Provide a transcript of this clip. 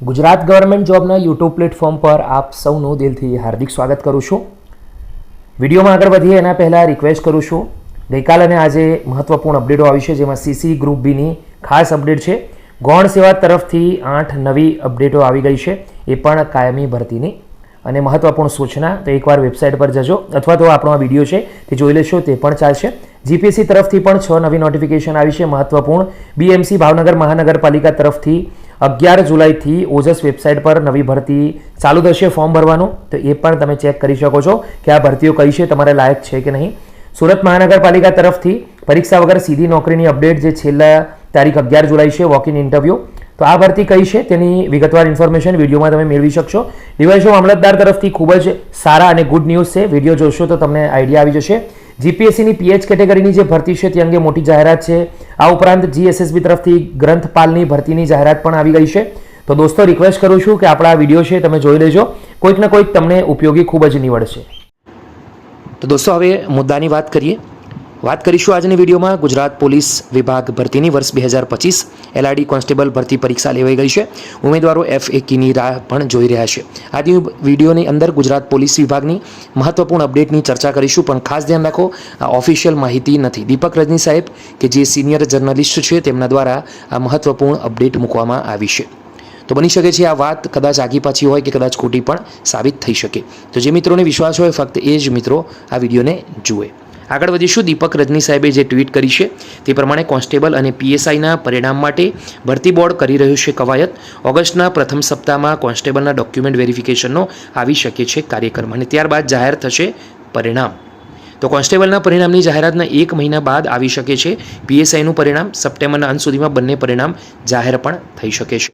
Gujarat government જોબના YouTube platform પર આપ સૌનું દિલથી હાર્દિક સ્વાગત કરું છું. વિડીયોમાં આગળ વધીએ એના પહેલાં રિક્વેસ્ટ કરું છું, ગઈકાલ અને આજે મહત્વપૂર્ણ અપડેટો આવી છે, જેમાં સીસી ગ્રુપ બીની ખાસ અપડેટ છે. ગૌણ સેવા તરફથી 8 નવી અપડેટો આવી ગઈ છે, એ પણ કાયમી ભરતીની. અને મહત્વપૂર્ણ સૂચના, તો એકવાર વેબસાઇટ પર જજો અથવા તો આપણો આ વિડીયો છે તે જોઈ લેશો, તે પણ ચાલશે. જીપીએસસી તરફથી પણ 6 નવી નોટિફિકેશન આવી છે મહત્વપૂર્ણ. બીએમસી ભાવનગર મહાનગરપાલિકા તરફથી 11 જુલાઈથી ઓજસ વેબસાઇટ પર નવી ભરતી ચાલુ થશે ફોર્મ ભરવાનું, તો એ પણ તમે ચેક કરી શકો છો કે આ ભરતીઓ કઈ છે, તમારે લાયક છે કે નહીં. સુરત મહાનગરપાલિકા તરફથી પરીક્ષા વગર સીધી નોકરીની અપડેટ, જે છેલ્લા તારીખ 11 જુલાઈ છે, વોક ઇન ઇન્ટરવ્યૂ. તો આ ભરતી કઈ છે તેની વિગતવાર ઇન્ફોર્મેશન વિડીયોમાં તમે મેળવી શકશો. ડીવાયએસઓ મામલતદાર તરફથી ખૂબ જ સારા અને ગુડ ન્યૂઝ છે. વિડીયો જોશો તો તમને આઈડિયા આવી જશે. જીપીએસસીની પીએચ કેટેગરીની જે ભરતી છે તે અંગે મોટી જાહેરાત છે. આ ઉપરાંત જીએસએસબી તરફથી ગ્રંથપાલની ભરતીની જાહેરાત પણ આવી ગઈ છે. તો દોસ્તો, રિક્વેસ્ટ કરું છું કે આપણા વિડીયો છે તમે જોઈ લેજો, કોઈક ને કોઈક તમને ઉપયોગી ખૂબ જ નીવડશે. તો દોસ્તો, હવે મુદ્દાની વાત કરીએ. વાત કરીશું આજની વિડીયોમાં ગુજરાત પોલીસ વિભાગ ભરતીની વર્ષ 2025 એલઆરડી કોન્સ્ટેબલ ભરતી પરીક્ષા લેવાઈ ગઈ છે. ઉમેદવારો FAQની રાહ પણ જોઈ રહ્યા છે. આજની વિડીયોની અંદર ગુજરાત પોલીસ વિભાગની મહત્વપૂર્ણ અપડેટની ચર્ચા કરીશું, પણ ખાસ ધ્યાન રાખો, આ ઓફિશિયલ માહિતી નથી. દીપક રજની સાહેબ, કે જે સિનિયર જર્નલિસ્ટ છે, તેમના દ્વારા આ મહત્વપૂર્ણ અપડેટ મૂકવામાં આવી છે. તો બની શકે છે આ વાત કદાચ આગી પાછી હોય કે કદાચ ખોટી પણ સાબિત થઈ શકે. તો જે મિત્રોને વિશ્વાસ હોય, ફક્ત એ જ મિત્રો આ વિડીયોને જુએ. આગળ વધીશું. દીપક રજની સાહેબે જે ટ્વીટ કરી છે તે પ્રમાણે કોન્સ્ટેબલ અને પીએસઆઈના પરિણામ માટે ભરતી બોર્ડ કરી રહ્યું છે કવાયત. ઓગસ્ટના પ્રથમ સપ્તાહમાં કોન્સ્ટેબલના ડોક્યુમેન્ટ વેરિફિકેશનનો આવી શકે છે કાર્યક્રમ, અને ત્યારબાદ જાહેર થશે પરિણામ. તો કોન્સ્ટેબલના પરિણામની જાહેરાતના 1 મહિના બાદ આવી શકે છે. પીએસઆઈનું પરિણામ સપ્ટેમ્બરના અંત સુધીમાં બંને પરિણામ જાહેર પણ થઈ શકે છે.